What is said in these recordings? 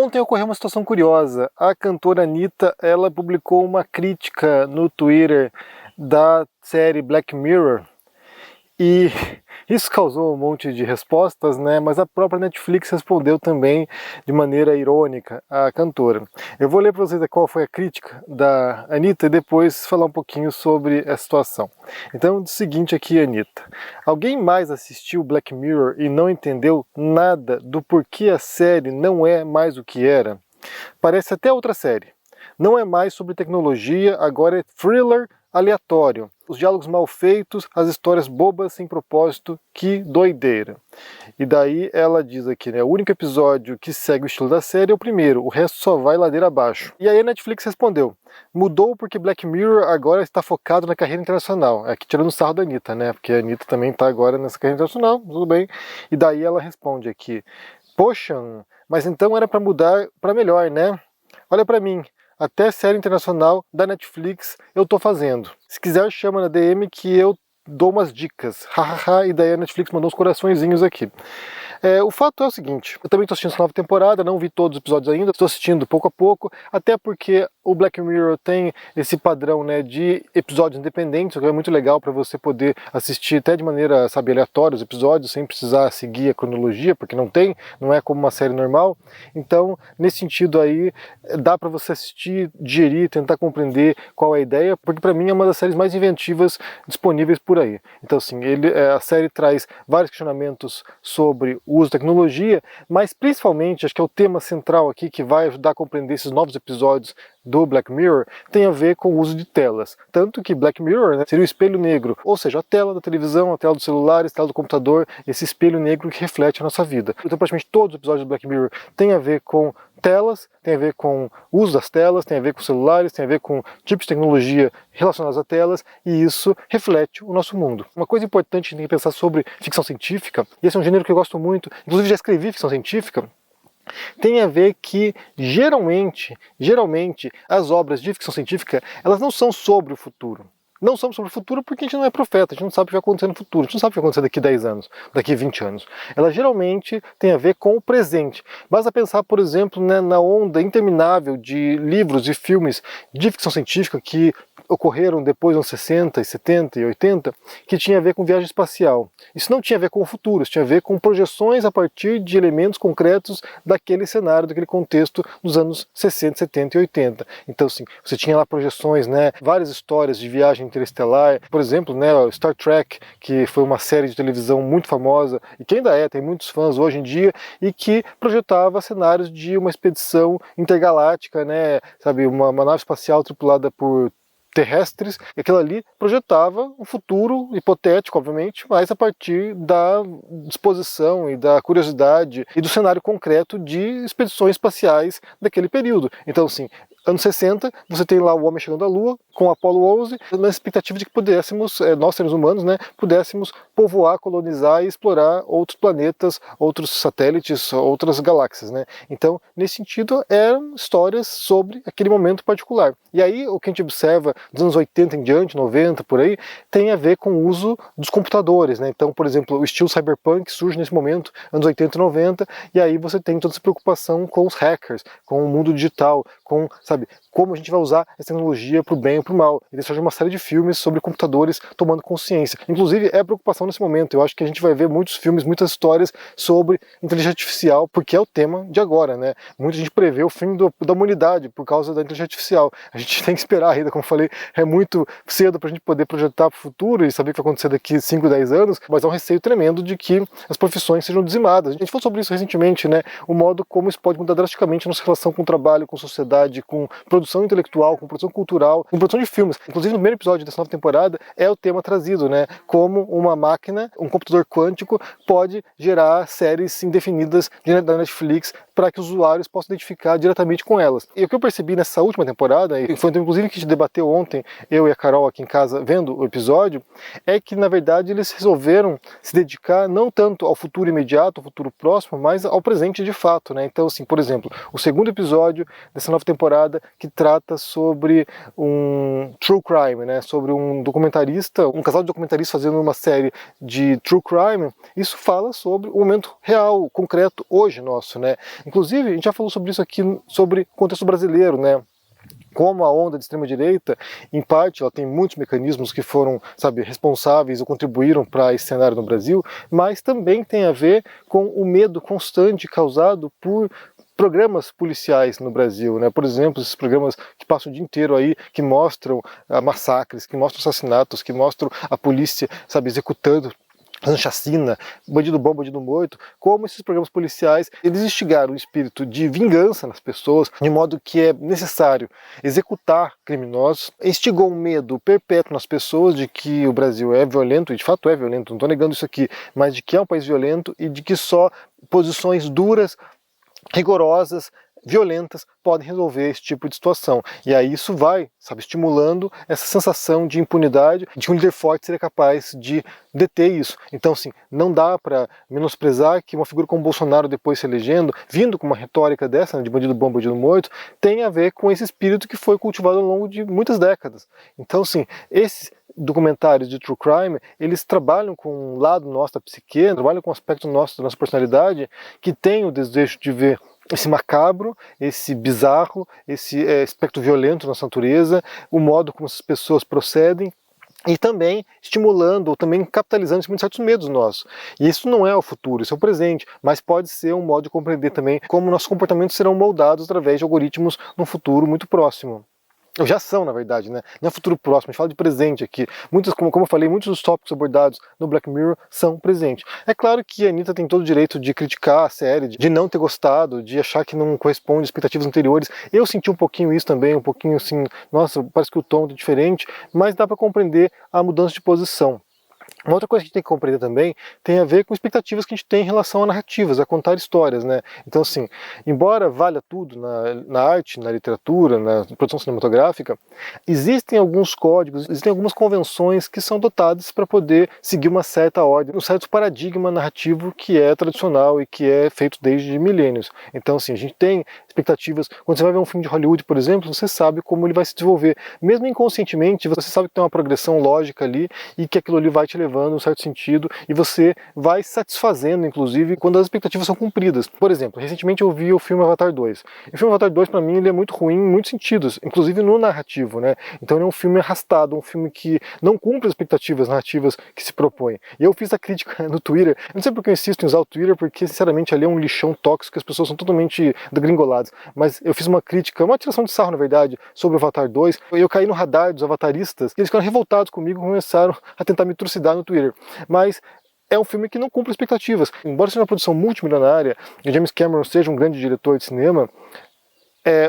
Ontem ocorreu uma situação curiosa. A cantora Anitta, ela publicou uma crítica no Twitter da série Black Mirror e isso causou um monte de respostas, né? Mas a própria Netflix respondeu também de maneira irônica à cantora. Eu vou ler para vocês qual foi a crítica da Anitta e depois falar um pouquinho sobre a situação. Então, o seguinte aqui, Anitta. Alguém mais assistiu Black Mirror e não entendeu nada do porquê a série não é mais o que era? Parece até outra série. Não é mais sobre tecnologia, agora é thriller aleatório. Os diálogos mal feitos, as histórias bobas sem propósito, que doideira. E daí ela diz aqui, né, o único episódio que segue o estilo da série é o primeiro, o resto só vai ladeira abaixo. E aí a Netflix respondeu, mudou porque Black Mirror agora está focado na carreira internacional. Aqui tirando o sarro da Anitta, né, porque a Anitta também está agora nessa carreira internacional, tudo bem. E daí ela responde aqui, poxa, mas então era para mudar para melhor, né? Olha para mim. Até série internacional da Netflix eu tô fazendo. Se quiser chama na DM que eu dou umas dicas. Hahaha, e daí a Netflix mandou uns coraçõezinhos aqui. O fato é o seguinte, eu também estou assistindo essa nova temporada, não vi todos os episódios ainda, estou assistindo pouco a pouco, até porque o Black Mirror tem esse padrão, né, de episódios independentes, o que é muito legal para você poder assistir até de maneira, sabe, aleatória os episódios, sem precisar seguir a cronologia, porque não é como uma série normal. Então, nesse sentido aí, dá para você assistir, digerir, tentar compreender qual é a ideia, porque para mim é uma das séries mais inventivas disponíveis por aí. Então, assim, a série traz vários questionamentos sobre o uso da tecnologia, mas principalmente, acho que é o tema central aqui que vai ajudar a compreender esses novos episódios do Black Mirror, tem a ver com o uso de telas. Tanto que Black Mirror, né, seria o espelho negro, ou seja, a tela da televisão, a tela do celular, a tela do computador, esse espelho negro que reflete a nossa vida. Então praticamente todos os episódios do Black Mirror têm a ver com telas, tem a ver com o uso das telas, tem a ver com celulares, tem a ver com tipos de tecnologia relacionados a telas, e isso reflete o nosso mundo. Uma coisa importante que tem que pensar sobre ficção científica, e esse é um gênero que eu gosto muito, inclusive já escrevi ficção científica, tem a ver que, geralmente, as obras de ficção científica, elas não são sobre o futuro. Não são sobre o futuro porque a gente não é profeta, a gente não sabe o que vai acontecer no futuro, a gente não sabe o que vai acontecer daqui 10 anos, daqui 20 anos. Ela geralmente tem a ver com o presente. Basta pensar, por exemplo, né, na onda interminável de livros e filmes de ficção científica que ocorreram depois dos anos 60, 70 e 80, que tinha a ver com viagem espacial. Isso não tinha a ver com o futuro, isso tinha a ver com projeções a partir de elementos concretos daquele cenário, daquele contexto dos anos 60, 70 e 80. Então, assim, você tinha lá projeções, né, várias histórias de viagem interestelar, por exemplo, né, Star Trek, que foi uma série de televisão muito famosa, e que ainda tem muitos fãs hoje em dia, e que projetava cenários de uma expedição intergaláctica, né, sabe, uma nave espacial tripulada por terrestres, e aquilo ali projetava um futuro hipotético, obviamente, mas a partir da disposição e da curiosidade e do cenário concreto de expedições espaciais daquele período. Então, assim, anos 60, você tem lá o homem chegando à Lua, com o Apollo 11, na expectativa de que pudéssemos, nós seres humanos, né, pudéssemos povoar, colonizar e explorar outros planetas, outros satélites, outras galáxias, né. Então, nesse sentido, eram histórias sobre aquele momento particular. E aí, o que a gente observa dos anos 80 em diante, 90, por aí, tem a ver com o uso dos computadores, né. Então, por exemplo, o estilo cyberpunk surge nesse momento, anos 80 e 90, e aí você tem toda essa preocupação com os hackers, com o mundo digital, com, sabe, como a gente vai usar essa tecnologia para o bem ou para o mal. E surge uma série de filmes sobre computadores tomando consciência. Inclusive, é a preocupação nesse momento. Eu acho que a gente vai ver muitos filmes, muitas histórias sobre inteligência artificial, porque é o tema de agora, né? Muita gente prevê o fim da humanidade por causa da inteligência artificial. A gente tem que esperar ainda, como eu falei, é muito cedo para a gente poder projetar para o futuro e saber o que vai acontecer daqui 5, 10 anos, mas há um receio tremendo de que as profissões sejam dizimadas. A gente falou sobre isso recentemente, né? O modo como isso pode mudar drasticamente a nossa relação com o trabalho, com a sociedade, com produção intelectual, com produção cultural, com produção de filmes. Inclusive, no primeiro episódio dessa nova temporada, é o tema trazido, né? Como uma máquina, um computador quântico, pode gerar séries indefinidas da Netflix para que os usuários possam identificar diretamente com elas. E o que eu percebi nessa última temporada, e foi inclusive que a gente debateu ontem, eu e a Carol aqui em casa, vendo o episódio, é que, na verdade, eles resolveram se dedicar não tanto ao futuro imediato, ao futuro próximo, mas ao presente de fato, né? Então, assim, por exemplo, o segundo episódio dessa nova temporada temporada que trata sobre um true crime, né? Sobre um documentarista, um casal de documentaristas fazendo uma série de true crime. Isso fala sobre o momento real, concreto, hoje nosso, né? Inclusive, a gente já falou sobre isso aqui, sobre o contexto brasileiro, né? Como a onda de extrema-direita, em parte, ela tem muitos mecanismos que foram, sabe, responsáveis ou contribuíram para esse cenário no Brasil, mas também tem a ver com o medo constante causado por programas policiais no Brasil, né? Por exemplo, esses programas que passam o dia inteiro aí, que mostram massacres, que mostram assassinatos, que mostram a polícia, sabe, executando, fazendo chacina, bandido bom, bandido morto, como esses programas policiais, eles instigaram o espírito de vingança nas pessoas, de modo que é necessário executar criminosos, instigou um medo perpétuo nas pessoas de que o Brasil é violento, e de fato é violento, não estou negando isso aqui, mas de que é um país violento e de que só posições duras, rigorosas, violentas podem resolver esse tipo de situação. E aí isso vai, sabe, estimulando essa sensação de impunidade, de que um líder forte seria capaz de deter isso. Então, assim, não dá para menosprezar que uma figura como Bolsonaro, depois se elegendo, vindo com uma retórica dessa, né, de bandido bom, bandido morto, tem a ver com esse espírito que foi cultivado ao longo de muitas décadas. Então, assim, esses documentários de true crime, eles trabalham com um lado nosso da psique, trabalham com um aspecto nosso da nossa personalidade, que tem o desejo de ver esse macabro, esse bizarro, esse aspecto violento na nossa natureza, o modo como essas pessoas procedem, e também estimulando, ou também capitalizando em certos medos nossos. E isso não é o futuro, isso é o presente, mas pode ser um modo de compreender também como nossos comportamentos serão moldados através de algoritmos no futuro muito próximo. Já são, na verdade, né? Não é futuro próximo, a gente fala de presente aqui. Muitos, como eu falei, muitos dos tópicos abordados no Black Mirror são presente. É claro que a Anitta tem todo o direito de criticar a série, de não ter gostado, de achar que não corresponde às expectativas anteriores. Eu senti um pouquinho isso também, um pouquinho assim, nossa, parece que o tom é diferente, mas dá para compreender a mudança de posição. Uma outra coisa que a gente tem que compreender também tem a ver com expectativas que a gente tem em relação a narrativas, a contar histórias, né? Então, assim, embora valha tudo na arte, na literatura, na produção cinematográfica, existem alguns códigos, existem algumas convenções que são dotadas para poder seguir uma certa ordem, um certo paradigma narrativo que é tradicional e que é feito desde milênios. Então, assim, a gente tem expectativas. Quando você vai ver um filme de Hollywood, por exemplo, você sabe como ele vai se desenvolver. Mesmo inconscientemente, você sabe que tem uma progressão lógica ali e que aquilo ali vai te levar em um certo sentido e você vai satisfazendo, inclusive, quando as expectativas são cumpridas. Por exemplo, recentemente eu vi o filme Avatar 2. E o filme Avatar 2, para mim, ele é muito ruim em muitos sentidos, inclusive no narrativo, né? Então ele é um filme arrastado, um filme que não cumpre as expectativas narrativas que se propõe. E eu fiz a crítica no Twitter. Eu não sei porque eu insisto em usar o Twitter, porque, sinceramente, ali é um lixão tóxico, as pessoas são totalmente degringoladas. Mas eu fiz uma crítica, uma tiração de sarro, na verdade, sobre o Avatar 2. E eu caí no radar dos avataristas, e eles ficaram revoltados comigo e começaram a tentar me trucidar no Twitter. Mas é um filme que não cumpre expectativas. Embora seja uma produção multimilionária e James Cameron seja um grande diretor de cinema,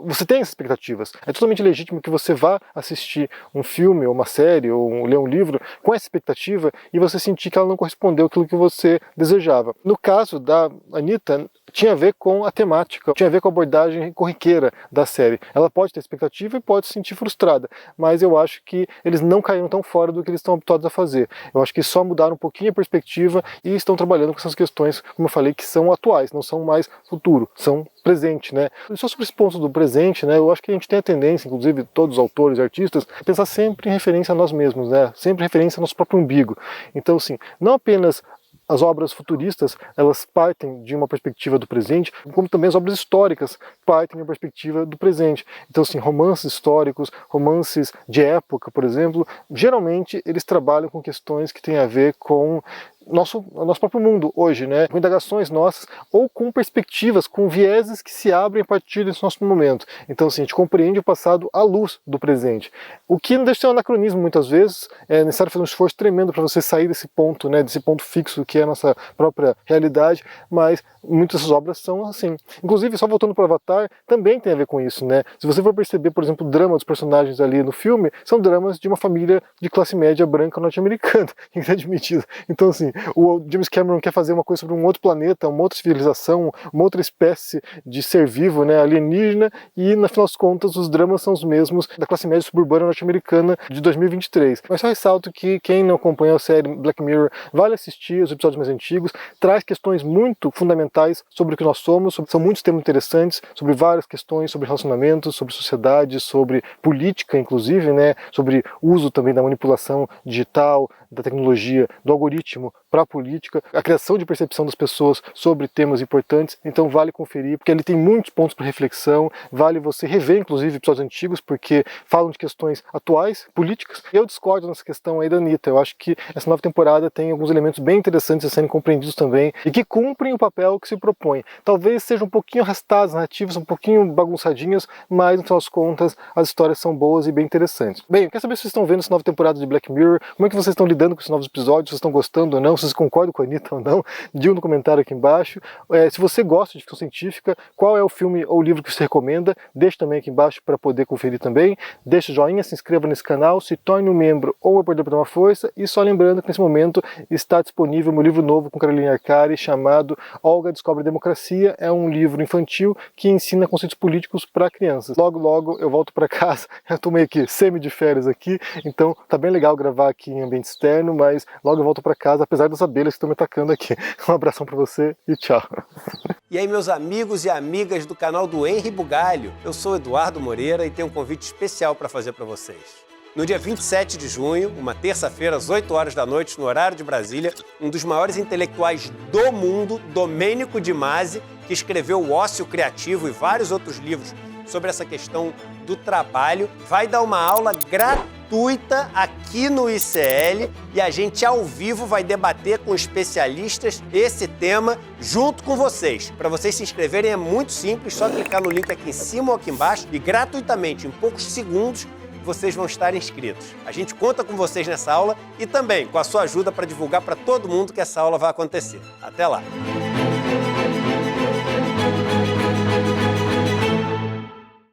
você tem essas expectativas. É totalmente legítimo que você vá assistir um filme, ou uma série, ou ler um livro com essa expectativa e você sentir que ela não correspondeu àquilo que você desejava. No caso da Anitta, tinha a ver com a temática, tinha a ver com a abordagem corriqueira da série. Ela pode ter expectativa e pode se sentir frustrada, mas eu acho que eles não caíram tão fora do que eles estão habituados a fazer. Eu acho que só mudaram um pouquinho a perspectiva e estão trabalhando com essas questões, como eu falei, que são atuais, não são mais futuro, são presente, né? E só sobre esse ponto do presente, né? Eu acho que a gente tem a tendência, inclusive todos os autores e artistas, a pensar sempre em referência a nós mesmos, né? Sempre em referência ao nosso próprio umbigo. Então, assim, não apenas as obras futuristas, elas partem de uma perspectiva do presente, como também as obras históricas partem de uma perspectiva do presente. Então, assim, romances históricos, romances de época, por exemplo, geralmente eles trabalham com questões que têm a ver com o nosso próprio mundo hoje, né? Com indagações nossas ou com perspectivas, com vieses que se abrem a partir desse nosso momento. Então, assim, a gente compreende o passado à luz do presente. O que não deixa de ser um anacronismo muitas vezes, é necessário fazer um esforço tremendo para você sair desse ponto, né? Desse ponto fixo que é a nossa própria realidade, mas muitas dessas obras são assim. Inclusive, só voltando para o Avatar, também tem a ver com isso, né? Se você for perceber, por exemplo, o drama dos personagens ali no filme, são dramas de uma família de classe média branca norte-americana, em grande medida. Então, assim, o James Cameron quer fazer uma coisa sobre um outro planeta, uma outra civilização, uma outra espécie de ser vivo, né, alienígena, e no final das contas os dramas são os mesmos da classe média suburbana norte-americana de 2023. Mas só ressalto que quem não acompanha a série Black Mirror vale assistir os episódios mais antigos, traz questões muito fundamentais sobre o que nós somos, são muitos temas interessantes, sobre várias questões, sobre relacionamentos, sobre sociedade, sobre política inclusive, né, sobre uso também da manipulação digital, da tecnologia, do algoritmo para a política, a criação de percepção das pessoas sobre temas importantes. Então vale conferir, porque ele tem muitos pontos para reflexão, vale você rever inclusive episódios antigos, porque falam de questões atuais, políticas. Eu discordo nessa questão aí da Anitta, eu acho que essa nova temporada tem alguns elementos bem interessantes a serem compreendidos também, e que cumprem o papel que se propõe. Talvez sejam um pouquinho arrastadas, narrativas um pouquinho bagunçadinhas, mas no final das contas as histórias são boas e bem interessantes. Bem, eu quero saber se vocês estão vendo essa nova temporada de Black Mirror, como é que vocês estão lidando com esses novos episódios, vocês estão gostando ou não, vocês concordam com a Anitta ou não, digam no comentário aqui embaixo. Se você gosta de ficção científica, qual é o filme ou livro que você recomenda, deixe também aqui embaixo para poder conferir também. Deixe o joinha, se inscreva nesse canal, se torne um membro ou apoiador para dar uma força, e só lembrando que nesse momento está disponível meu livro novo com Caroline Arcari, chamado Olga Descobre a Democracia. É um livro infantil que ensina conceitos políticos para crianças. Logo, logo eu volto para casa, eu tô meio que semi de férias aqui, então tá bem legal gravar aqui em ambiente externo, mas logo eu volto para casa, apesar das abelhas que estão me atacando aqui. Um abração para você e tchau. E aí, meus amigos e amigas do canal do Henry Bugalho, eu sou Eduardo Moreira e tenho um convite especial para fazer para vocês. No dia 27 de junho, uma terça-feira, às 8 horas da noite, no horário de Brasília, um dos maiores intelectuais do mundo, Domênico de Masi, que escreveu O Ócio Criativo e vários outros livros sobre essa questão do trabalho, vai dar uma aula gratuita aqui no ICL e a gente ao vivo vai debater com especialistas esse tema junto com vocês. Para vocês se inscreverem é muito simples, só clicar no link aqui em cima ou aqui embaixo e gratuitamente, em poucos segundos, vocês vão estar inscritos. A gente conta com vocês nessa aula e também com a sua ajuda para divulgar para todo mundo que essa aula vai acontecer. Até lá!